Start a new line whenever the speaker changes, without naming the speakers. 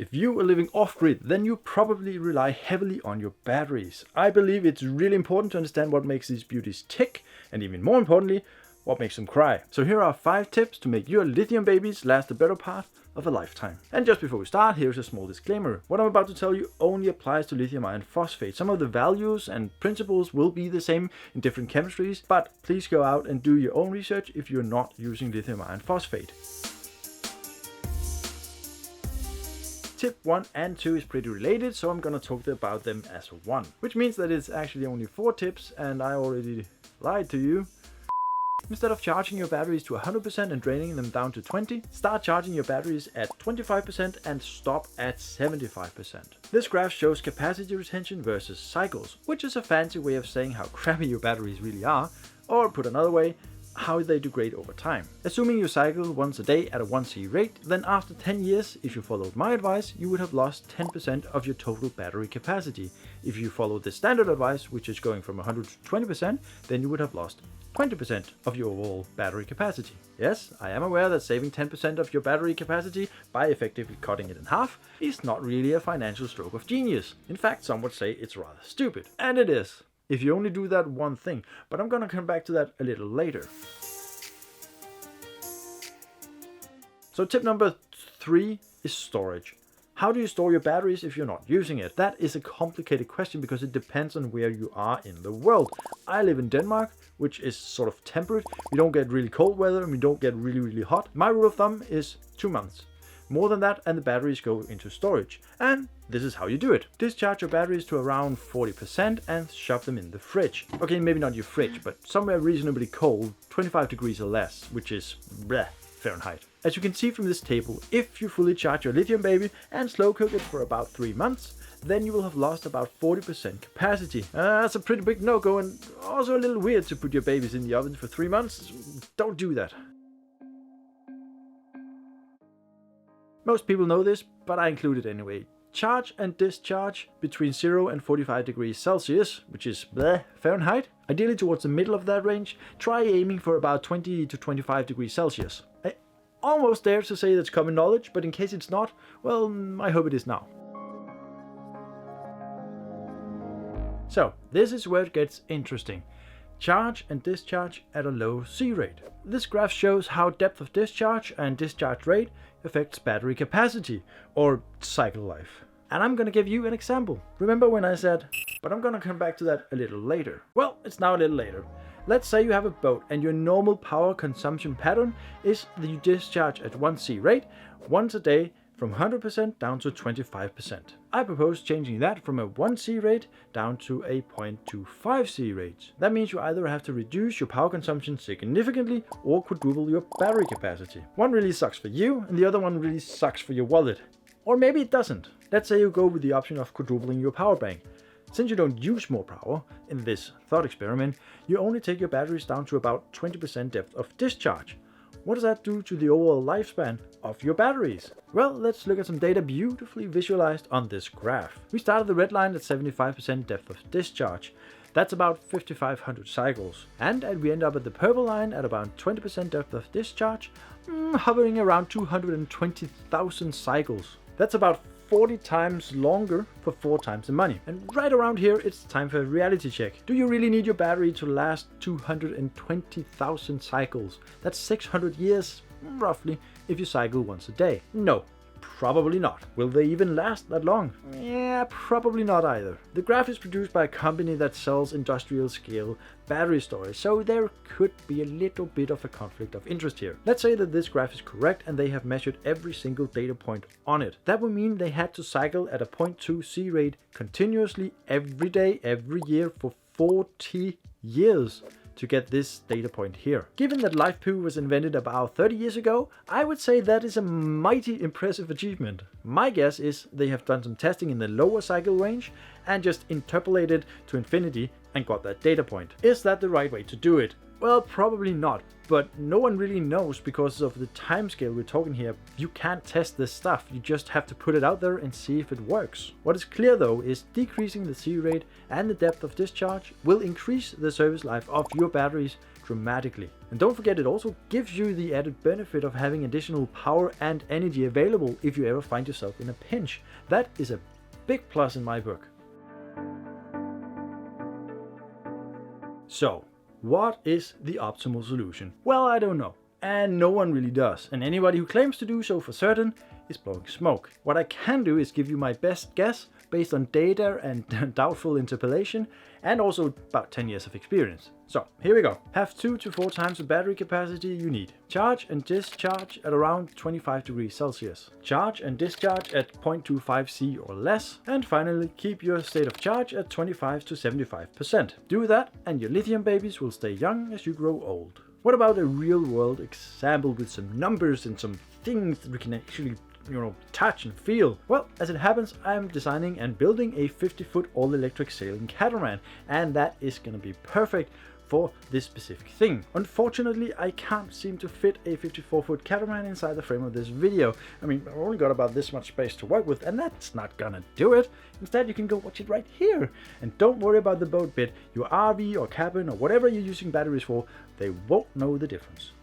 If you are living off-grid, then you probably rely heavily on your batteries. I believe it's really important to understand what makes these beauties tick, and even more importantly, what makes them cry. So here are 5 tips to make your lithium babies last the better part of a lifetime. And just before we start, here's a small disclaimer. What I'm about to tell you only applies to lithium iron phosphate. Some of the values and principles will be the same in different chemistries, but please go out and do your own research if you're not using lithium iron phosphate. Tip 1 and 2 is pretty related, so I'm gonna talk about them as one. Which means that it's actually only 4 tips, and I already lied to you. Instead of charging your batteries to 100% and draining them down to 20, start charging your batteries at 25% and stop at 75%. This graph shows capacity retention versus cycles, which is a fancy way of saying how crappy your batteries really are, or put another way, how they degrade over time. Assuming you cycle once a day at a 1C rate, then after 10 years, if you followed my advice, you would have lost 10% of your total battery capacity. If you followed the standard advice, which is going from 100 to 20%, then you would have lost 20% of your overall battery capacity. Yes, I am aware that saving 10% of your battery capacity by effectively cutting it in half is not really a financial stroke of genius. In fact, some would say it's rather stupid. And it is, if you only do that one thing. But I'm gonna come back to that a little later. So tip number 3 is storage. How do you store your batteries if you're not using it? That is a complicated question because it depends on where you are in the world. I live in Denmark, which is sort of temperate. We don't get really cold weather and we don't get really hot. My rule of thumb is 2 months. More than that and the batteries go into storage. And this is how you do it. Discharge your batteries to around 40% and shove them in the fridge. Okay, maybe not your fridge, but somewhere reasonably cold, 25 degrees or less, which is Fahrenheit. As you can see from this table, if you fully charge your lithium baby and slow cook it for about 3 months, then you will have lost about 40% capacity. That's a pretty big no-go and also a little weird to put your babies in the oven for 3 months. Don't do that. Most people know this, but I include it anyway. Charge and discharge between 0 and 45 degrees Celsius, which is Fahrenheit. Ideally towards the middle of that range, try aiming for about 20 to 25 degrees Celsius. I almost dare to say that's common knowledge, but in case it's not, well, I hope it is now. So, this is where it gets interesting. Charge and discharge at a low C rate. This graph shows how depth of discharge and discharge rate affects battery capacity, or cycle life. And I'm gonna give you an example. Remember when I said, but I'm gonna come back to that a little later. Well, it's now a little later. Let's say you have a boat and your normal power consumption pattern is that you discharge at 1C rate once a day from 100% down to 25%. I propose changing that from a 1C rate down to a 0.25C rate. That means you either have to reduce your power consumption significantly or quadruple your battery capacity. One really sucks for you and the other one really sucks for your wallet. Or maybe it doesn't. Let's say you go with the option of quadrupling your power bank. Since you don't use more power in this thought experiment, you only take your batteries down to about 20% depth of discharge. What does that do to the overall lifespan of your batteries? Well, let's look at some data beautifully visualized on this graph. We start at the red line at 75% depth of discharge. That's about 5,500 cycles. And we end up at the purple line at about 20% depth of discharge, hovering around 220,000 cycles. That's about 40 times longer for 4 times the money. And right around here, it's time for a reality check. Do you really need your battery to last 220,000 cycles? That's 600 years, roughly, if you cycle once a day. No, probably not. Will they even last that long? Yeah, probably not either. The graph is produced by a company that sells industrial scale battery storage, so there could be a little bit of a conflict of interest here. Let's say that this graph is correct and they have measured every single data point on it. That would mean they had to cycle at a 0.2C rate continuously every day, every year for 40 years to get this data point here. Given that LiFePoo was invented about 30 years ago, I would say that is a mighty impressive achievement. My guess is they have done some testing in the lower cycle range and just interpolated to infinity and got that data point. Is that the right way to do it? Well, probably not, but no one really knows because of the timescale we're talking here. You can't test this stuff, you just have to put it out there and see if it works. What is clear though is decreasing the C rate and the depth of discharge will increase the service life of your batteries dramatically. And don't forget, it also gives you the added benefit of having additional power and energy available if you ever find yourself in a pinch. That is a big plus in my book. So, what is the optimal solution? Well, I don't know. And no one really does. And anybody who claims to do so for certain is blowing smoke. What I can do is give you my best guess based on data and doubtful interpolation, and also about 10 years of experience. So here we go. Have 2 to 4 times the battery capacity you need. Charge and discharge at around 25 degrees Celsius. Charge and discharge at 0.25 C or less. And finally, keep your state of charge at 25 to 75%. Do that and your lithium babies will stay young as you grow old. What about a real world example with some numbers and some things that we can actually touch and feel? Well, as it happens, I'm designing and building a 50-foot all-electric sailing catamaran, and that is gonna be perfect for this specific thing. Unfortunately, I can't seem to fit a 54-foot catamaran inside the frame of this video. I mean, I've only got about this much space to work with, and that's not gonna do it. Instead, you can go watch it right here. And don't worry about the boat bit. Your RV or cabin or whatever you're using batteries for, they won't know the difference.